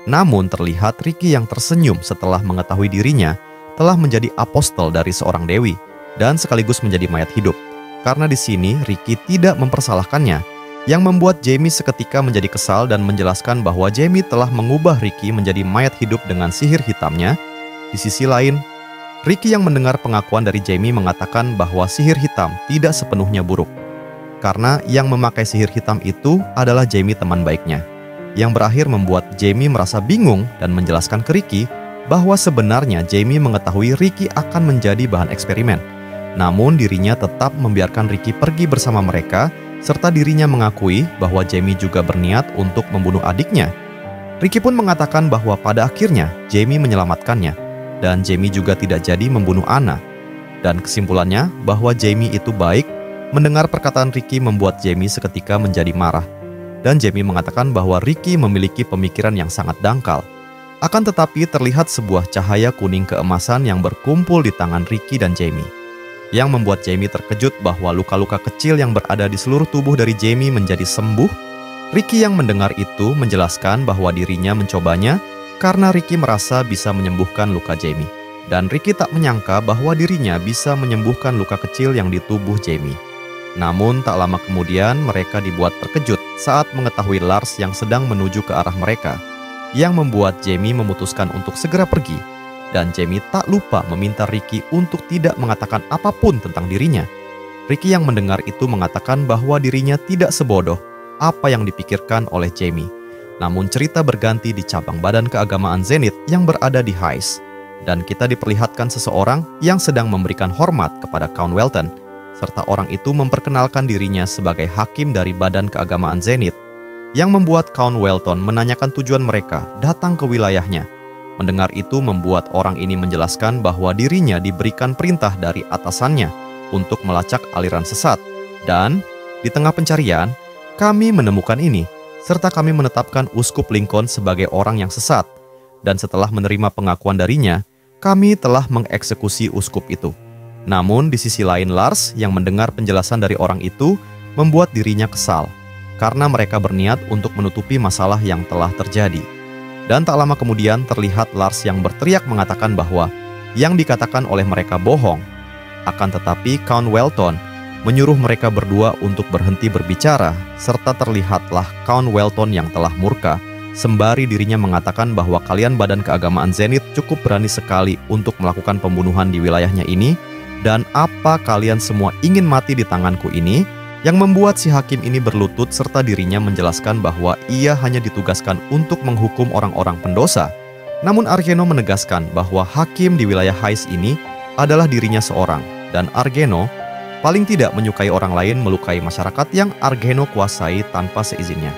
Namun terlihat Ricky yang tersenyum setelah mengetahui dirinya telah menjadi apostel dari seorang dewi dan sekaligus menjadi mayat hidup. Karena di sini Ricky tidak mempersalahkannya, yang membuat Jaime seketika menjadi kesal dan menjelaskan bahwa Jaime telah mengubah Ricky menjadi mayat hidup dengan sihir hitamnya. Di sisi lain, Ricky yang mendengar pengakuan dari Jaime mengatakan bahwa sihir hitam tidak sepenuhnya buruk, karena yang memakai sihir hitam itu adalah Jaime teman baiknya, yang berakhir membuat Jaime merasa bingung dan menjelaskan ke Ricky bahwa sebenarnya Jaime mengetahui Ricky akan menjadi bahan eksperimen. Namun dirinya tetap membiarkan Ricky pergi bersama mereka, serta dirinya mengakui bahwa Jaime juga berniat untuk membunuh adiknya. Ricky pun mengatakan bahwa pada akhirnya Jaime menyelamatkannya, dan Jaime juga tidak jadi membunuh Anna. Dan kesimpulannya bahwa Jaime itu baik. Mendengar perkataan Ricky membuat Jaime seketika menjadi marah. Dan Jaime mengatakan bahwa Ricky memiliki pemikiran yang sangat dangkal. Akan tetapi terlihat sebuah cahaya kuning keemasan yang berkumpul di tangan Ricky dan Jaime, yang membuat Jaime terkejut bahwa luka-luka kecil yang berada di seluruh tubuh dari Jaime menjadi sembuh. Ricky yang mendengar itu menjelaskan bahwa dirinya mencobanya karena Ricky merasa bisa menyembuhkan luka Jaime. Dan Ricky tak menyangka bahwa dirinya bisa menyembuhkan luka kecil yang di tubuh Jaime. Namun tak lama kemudian mereka dibuat terkejut saat mengetahui Lars yang sedang menuju ke arah mereka, yang membuat Jaime memutuskan untuk segera pergi. Dan Jaime tak lupa meminta Ricky untuk tidak mengatakan apapun tentang dirinya. Ricky yang mendengar itu mengatakan bahwa dirinya tidak sebodoh apa yang dipikirkan oleh Jaime. Namun cerita berganti di cabang badan keagamaan Zenith yang berada di Heist. Dan kita diperlihatkan seseorang yang sedang memberikan hormat kepada Count Welton, serta orang itu memperkenalkan dirinya sebagai hakim dari badan keagamaan Zenith, yang membuat Count Welton menanyakan tujuan mereka datang ke wilayahnya. Mendengar itu membuat orang ini menjelaskan bahwa dirinya diberikan perintah dari atasannya untuk melacak aliran sesat. Dan di tengah pencarian, kami menemukan ini, serta kami menetapkan Uskup Lincoln sebagai orang yang sesat. Dan setelah menerima pengakuan darinya, kami telah mengeksekusi uskup itu. Namun di sisi lain Lars yang mendengar penjelasan dari orang itu membuat dirinya kesal, karena mereka berniat untuk menutupi masalah yang telah terjadi. Dan tak lama kemudian terlihat Lars yang berteriak mengatakan bahwa yang dikatakan oleh mereka bohong. Akan tetapi Count Welton menyuruh mereka berdua untuk berhenti berbicara, serta terlihatlah Count Welton yang telah murka, sembari dirinya mengatakan bahwa kalian badan keagamaan Zenith cukup berani sekali untuk melakukan pembunuhan di wilayahnya ini, dan apa kalian semua ingin mati di tanganku ini? Yang membuat si hakim ini berlutut serta dirinya menjelaskan bahwa ia hanya ditugaskan untuk menghukum orang-orang pendosa. Namun Argeno menegaskan bahwa hakim di wilayah Heist ini adalah dirinya seorang, dan Argeno paling tidak menyukai orang lain melukai masyarakat yang Argeno kuasai tanpa seizinnya.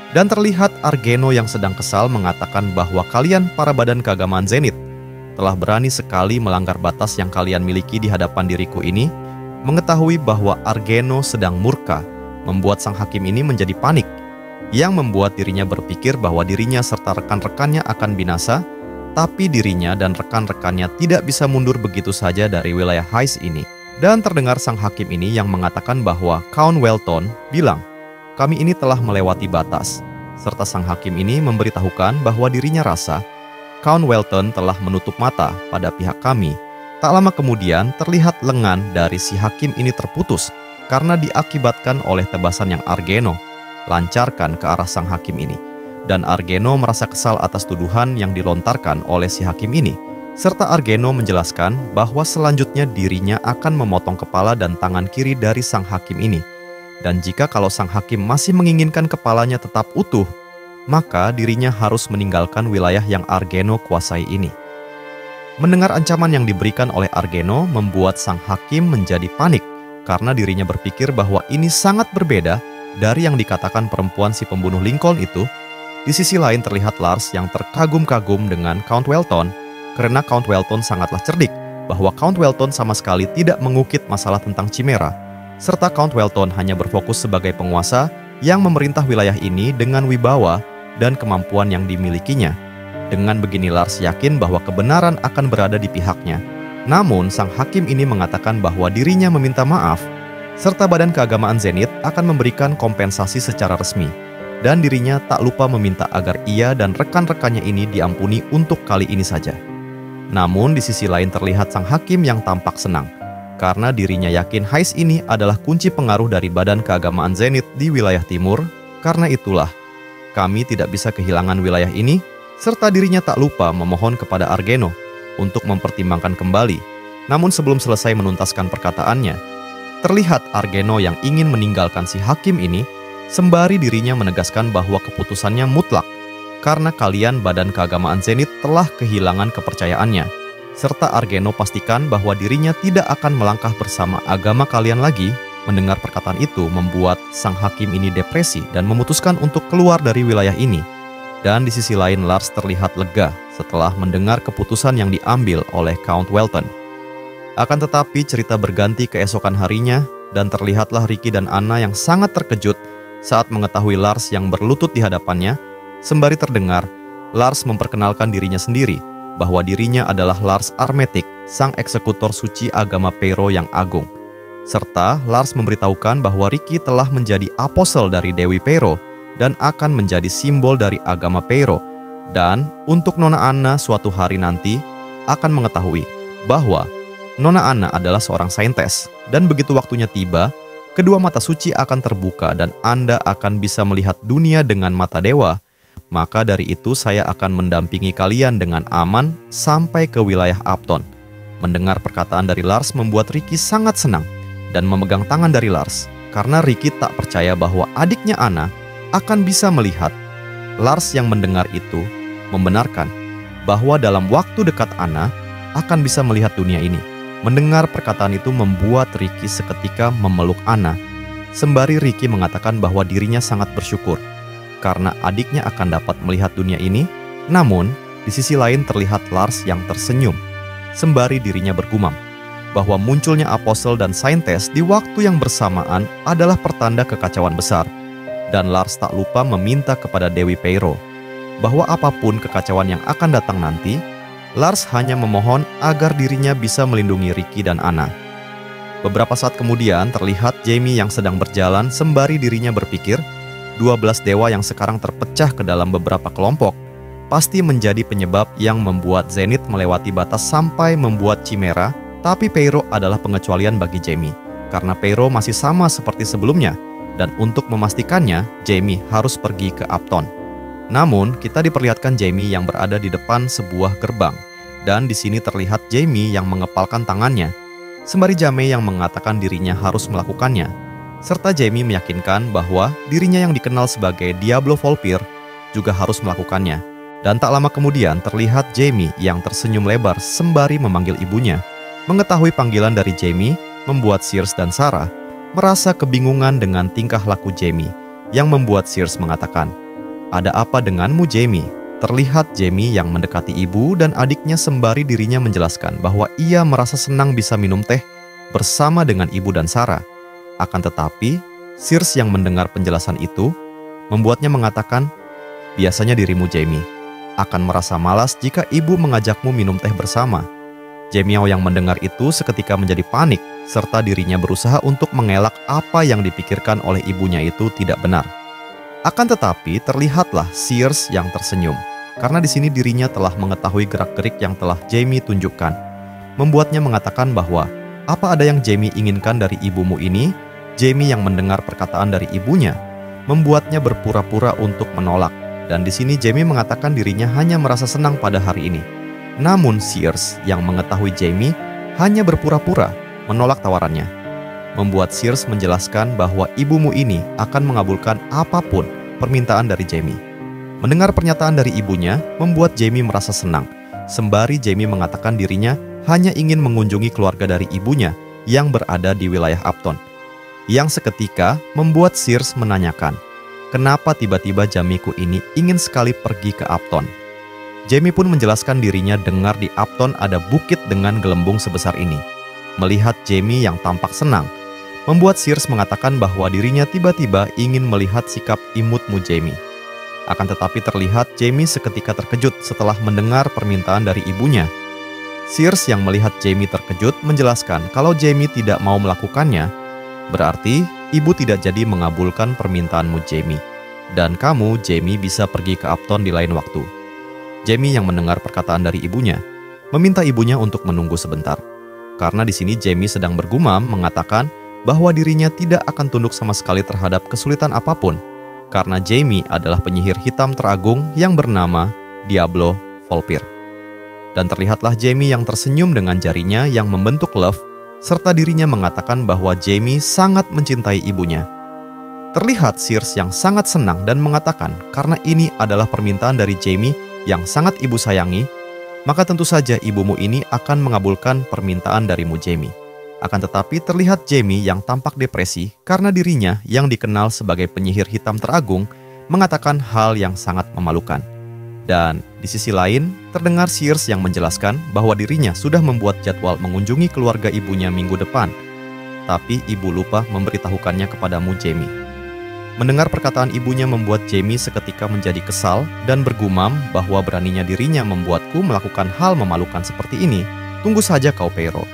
Dan terlihat Argeno yang sedang kesal mengatakan bahwa kalian para badan keagamaan Zenith telah berani sekali melanggar batas yang kalian miliki di hadapan diriku ini. Mengetahui bahwa Argeno sedang murka, membuat sang hakim ini menjadi panik, yang membuat dirinya berpikir bahwa dirinya serta rekan-rekannya akan binasa, tapi dirinya dan rekan-rekannya tidak bisa mundur begitu saja dari wilayah Heist ini. Dan terdengar sang hakim ini yang mengatakan bahwa Count Welton bilang, "Kami ini telah melewati batas." Serta sang hakim ini memberitahukan bahwa dirinya rasa Count Welton telah menutup mata pada pihak kami. Tak lama kemudian terlihat lengan dari si hakim ini terputus karena diakibatkan oleh tebasan yang Argeno lancarkan ke arah sang hakim ini. Dan Argeno merasa kesal atas tuduhan yang dilontarkan oleh si hakim ini. Serta Argeno menjelaskan bahwa selanjutnya dirinya akan memotong kepala dan tangan kiri dari sang hakim ini. Dan jika kalau sang hakim masih menginginkan kepalanya tetap utuh, maka dirinya harus meninggalkan wilayah yang Argeno kuasai ini. Mendengar ancaman yang diberikan oleh Argeno membuat sang hakim menjadi panik karena dirinya berpikir bahwa ini sangat berbeda dari yang dikatakan perempuan si pembunuh Lincoln itu. Di sisi lain terlihat Lars yang terkagum-kagum dengan Count Welton karena Count Welton sangatlah cerdik bahwa Count Welton sama sekali tidak mengukit masalah tentang Chimera, serta Count Welton hanya berfokus sebagai penguasa yang memerintah wilayah ini dengan wibawa dan kemampuan yang dimilikinya. Dengan begini Lars yakin bahwa kebenaran akan berada di pihaknya. Namun sang hakim ini mengatakan bahwa dirinya meminta maaf, serta Badan Keagamaan Zenith akan memberikan kompensasi secara resmi. Dan dirinya tak lupa meminta agar ia dan rekan-rekannya ini diampuni untuk kali ini saja. Namun di sisi lain terlihat sang hakim yang tampak senang, karena dirinya yakin Heist ini adalah kunci pengaruh dari Badan Keagamaan Zenith di wilayah timur. Karena itulah, kami tidak bisa kehilangan wilayah ini, serta dirinya tak lupa memohon kepada Argeno untuk mempertimbangkan kembali. Namun sebelum selesai menuntaskan perkataannya, terlihat Argeno yang ingin meninggalkan si hakim ini, sembari dirinya menegaskan bahwa keputusannya mutlak, karena kalian Badan Keagamaan Zenith telah kehilangan kepercayaannya, serta Argeno pastikan bahwa dirinya tidak akan melangkah bersama agama kalian lagi. Mendengar perkataan itu membuat sang hakim ini depresi dan memutuskan untuk keluar dari wilayah ini. Dan di sisi lain Lars terlihat lega setelah mendengar keputusan yang diambil oleh Count Welton. Akan tetapi cerita berganti keesokan harinya dan terlihatlah Ricky dan Anna yang sangat terkejut saat mengetahui Lars yang berlutut di hadapannya. Sembari terdengar, Lars memperkenalkan dirinya sendiri bahwa dirinya adalah Lars Armetik, sang eksekutor suci agama Pero yang agung. Serta Lars memberitahukan bahwa Ricky telah menjadi apostel dari Dewi Pero dan akan menjadi simbol dari agama Pero. Dan untuk Nona Anna suatu hari nanti akan mengetahui bahwa Nona Anna adalah seorang saintes. Dan begitu waktunya tiba, kedua mata suci akan terbuka dan Anda akan bisa melihat dunia dengan mata dewa. Maka dari itu saya akan mendampingi kalian dengan aman sampai ke wilayah Upton. Mendengar perkataan dari Lars membuat Ricky sangat senang dan memegang tangan dari Lars, karena Ricky tak percaya bahwa adiknya Anna akan bisa melihat. Lars yang mendengar itu membenarkan bahwa dalam waktu dekat Anna akan bisa melihat dunia ini. Mendengar perkataan itu membuat Ricky seketika memeluk Anna, sembari Ricky mengatakan bahwa dirinya sangat bersyukur karena adiknya akan dapat melihat dunia ini. Namun, di sisi lain terlihat Lars yang tersenyum, sembari dirinya bergumam bahwa munculnya apostel dan saintes di waktu yang bersamaan adalah pertanda kekacauan besar. Dan Lars tak lupa meminta kepada Dewi Pero bahwa apapun kekacauan yang akan datang nanti, Lars hanya memohon agar dirinya bisa melindungi Ricky dan Anna. Beberapa saat kemudian terlihat Jamie yang sedang berjalan sembari dirinya berpikir, 12 dewa yang sekarang terpecah ke dalam beberapa kelompok pasti menjadi penyebab yang membuat Zenith melewati batas sampai membuat Chimera. Tapi Pero adalah pengecualian bagi Jamie, karena Pero masih sama seperti sebelumnya. Dan untuk memastikannya, Jamie harus pergi ke Upton. Namun, kita diperlihatkan Jamie yang berada di depan sebuah gerbang. Dan di sini terlihat Jamie yang mengepalkan tangannya, sembari Jamie yang mengatakan dirinya harus melakukannya. Serta Jamie meyakinkan bahwa dirinya yang dikenal sebagai Diablo Volpir juga harus melakukannya. Dan tak lama kemudian terlihat Jamie yang tersenyum lebar sembari memanggil ibunya. Mengetahui panggilan dari Jamie membuat Sears dan Sarah merasa kebingungan dengan tingkah laku Jamie, yang membuat Sears mengatakan, "Ada apa denganmu, Jamie?" Terlihat Jamie yang mendekati ibu dan adiknya sembari dirinya menjelaskan bahwa ia merasa senang bisa minum teh bersama dengan ibu dan Sarah. Akan tetapi, Sears yang mendengar penjelasan itu membuatnya mengatakan, "Biasanya dirimu, Jamie, akan merasa malas jika ibu mengajakmu minum teh bersama. Jamie yang mendengar itu seketika menjadi panik, serta dirinya berusaha untuk mengelak apa yang dipikirkan oleh ibunya itu tidak benar. Akan tetapi terlihatlah Sears yang tersenyum, karena di sini dirinya telah mengetahui gerak-gerik yang telah Jamie tunjukkan. Membuatnya mengatakan bahwa, apa ada yang Jamie inginkan dari ibumu ini? Jamie yang mendengar perkataan dari ibunya, membuatnya berpura-pura untuk menolak. Dan di sini Jamie mengatakan dirinya hanya merasa senang pada hari ini. Namun Sears yang mengetahui Jamie hanya berpura-pura menolak tawarannya. Membuat Sears menjelaskan bahwa ibumu ini akan mengabulkan apapun permintaan dari Jamie. Mendengar pernyataan dari ibunya membuat Jamie merasa senang, sembari Jamie mengatakan dirinya hanya ingin mengunjungi keluarga dari ibunya yang berada di wilayah Upton. Yang seketika membuat Sears menanyakan, kenapa tiba-tiba Jamiku ini ingin sekali pergi ke Upton. Jamie pun menjelaskan dirinya dengar di Upton ada bukit dengan gelembung sebesar ini. Melihat Jamie yang tampak senang, membuat Sears mengatakan bahwa dirinya tiba-tiba ingin melihat sikap imutmu Jamie. Akan tetapi terlihat Jamie seketika terkejut setelah mendengar permintaan dari ibunya. Sears yang melihat Jamie terkejut menjelaskan kalau Jamie tidak mau melakukannya, berarti ibu tidak jadi mengabulkan permintaanmu Jamie. Dan kamu, Jamie, bisa pergi ke Upton di lain waktu. Jamie yang mendengar perkataan dari ibunya, meminta ibunya untuk menunggu sebentar. Karena di sini Jamie sedang bergumam mengatakan bahwa dirinya tidak akan tunduk sama sekali terhadap kesulitan apapun. Karena Jamie adalah penyihir hitam teragung yang bernama Diablo Volpir. Dan terlihatlah Jamie yang tersenyum dengan jarinya yang membentuk love, serta dirinya mengatakan bahwa Jamie sangat mencintai ibunya. Terlihat Sears yang sangat senang dan mengatakan karena ini adalah permintaan dari Jamie yang sangat ibu sayangi, maka tentu saja ibumu ini akan mengabulkan permintaan darimu Jamie. Akan tetapi terlihat Jamie yang tampak depresi karena dirinya yang dikenal sebagai penyihir hitam teragung mengatakan hal yang sangat memalukan. Dan di sisi lain, terdengar Sears yang menjelaskan bahwa dirinya sudah membuat jadwal mengunjungi keluarga ibunya minggu depan. Tapi ibu lupa memberitahukannya kepadamu Jamie. Mendengar perkataan ibunya membuat Jamie seketika menjadi kesal dan bergumam bahwa beraninya dirinya membuatku melakukan hal memalukan seperti ini. Tunggu saja kau Pero.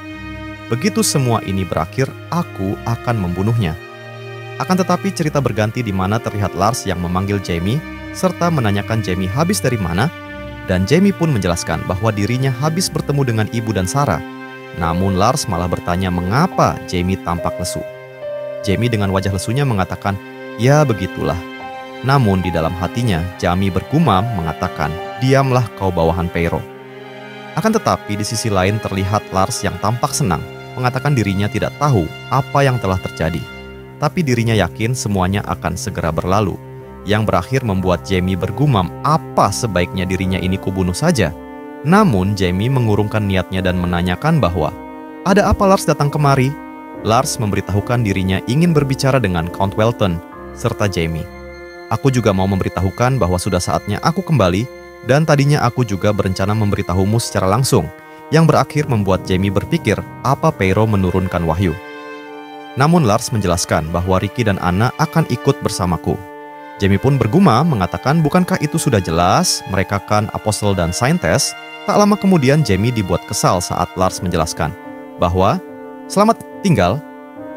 Begitu semua ini berakhir, aku akan membunuhnya. Akan tetapi cerita berganti di mana terlihat Lars yang memanggil Jamie serta menanyakan Jamie habis dari mana, dan Jamie pun menjelaskan bahwa dirinya habis bertemu dengan ibu dan Sarah. Namun Lars malah bertanya mengapa Jamie tampak lesu. Jamie dengan wajah lesunya mengatakan, ya begitulah. Namun di dalam hatinya, Jamie bergumam mengatakan, diamlah kau bawahan Pero. Akan tetapi di sisi lain terlihat Lars yang tampak senang, mengatakan dirinya tidak tahu apa yang telah terjadi. Tapi dirinya yakin semuanya akan segera berlalu. Yang berakhir membuat Jamie bergumam apa sebaiknya dirinya ini kubunuh saja. Namun Jamie mengurungkan niatnya dan menanyakan bahwa, ada apa Lars datang kemari? Lars memberitahukan dirinya ingin berbicara dengan Count Welton serta Jamie. Aku juga mau memberitahukan bahwa sudah saatnya aku kembali, dan tadinya aku juga berencana memberitahumu secara langsung, yang berakhir membuat Jamie berpikir apa Pero menurunkan wahyu. Namun Lars menjelaskan bahwa Ricky dan Anna akan ikut bersamaku. Jamie pun bergumam mengatakan bukankah itu sudah jelas, mereka kan apostel dan saintes. Tak lama kemudian Jamie dibuat kesal saat Lars menjelaskan bahwa selamat tinggal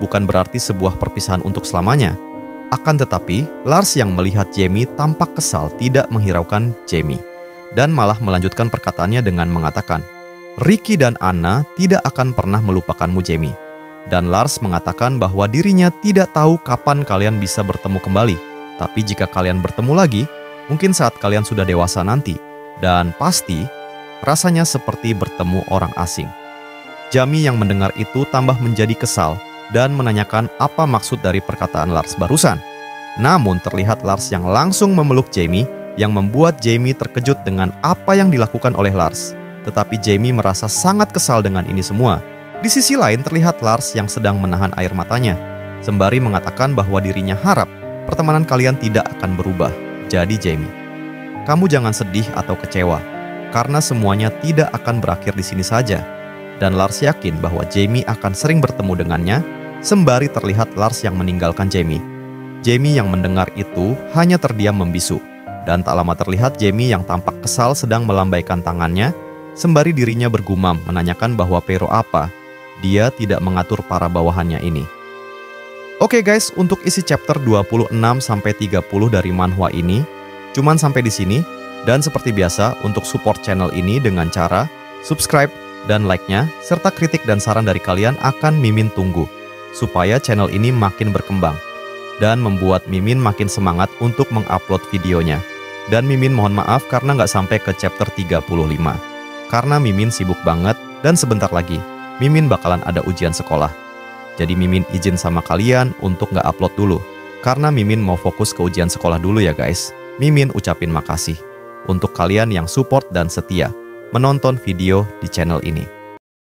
bukan berarti sebuah perpisahan untuk selamanya. Akan tetapi, Lars yang melihat Jamie tampak kesal tidak menghiraukan Jamie, dan malah melanjutkan perkataannya dengan mengatakan, Ricky dan Anna tidak akan pernah melupakanmu Jamie. Dan Lars mengatakan bahwa dirinya tidak tahu kapan kalian bisa bertemu kembali, tapi jika kalian bertemu lagi, mungkin saat kalian sudah dewasa nanti, dan pasti rasanya seperti bertemu orang asing. Jamie yang mendengar itu tambah menjadi kesal, dan menanyakan apa maksud dari perkataan Lars barusan. Namun terlihat Lars yang langsung memeluk Jamie, yang membuat Jamie terkejut dengan apa yang dilakukan oleh Lars. Tetapi Jamie merasa sangat kesal dengan ini semua. Di sisi lain terlihat Lars yang sedang menahan air matanya, sembari mengatakan bahwa dirinya harap pertemanan kalian tidak akan berubah. Jadi Jamie, kamu jangan sedih atau kecewa, karena semuanya tidak akan berakhir di sini saja. Dan Lars yakin bahwa Jamie akan sering bertemu dengannya, sembari terlihat Lars yang meninggalkan Jamie. Jamie yang mendengar itu hanya terdiam membisu, dan tak lama terlihat Jamie yang tampak kesal sedang melambaikan tangannya, sembari dirinya bergumam menanyakan bahwa pero apa dia tidak mengatur para bawahannya ini. Oke guys, untuk isi chapter 26-30 dari manhwa ini, cuman sampai di sini. Dan seperti biasa, untuk support channel ini dengan cara subscribe dan like-nya, serta kritik dan saran dari kalian akan Mimin tunggu, supaya channel ini makin berkembang, dan membuat Mimin makin semangat untuk mengupload videonya. Dan Mimin mohon maaf karena nggak sampai ke chapter 35, karena Mimin sibuk banget, dan sebentar lagi, Mimin bakalan ada ujian sekolah. Jadi Mimin izin sama kalian untuk nggak upload dulu, karena Mimin mau fokus ke ujian sekolah dulu ya guys. Mimin ucapin makasih untuk kalian yang support dan setia menonton video di channel ini.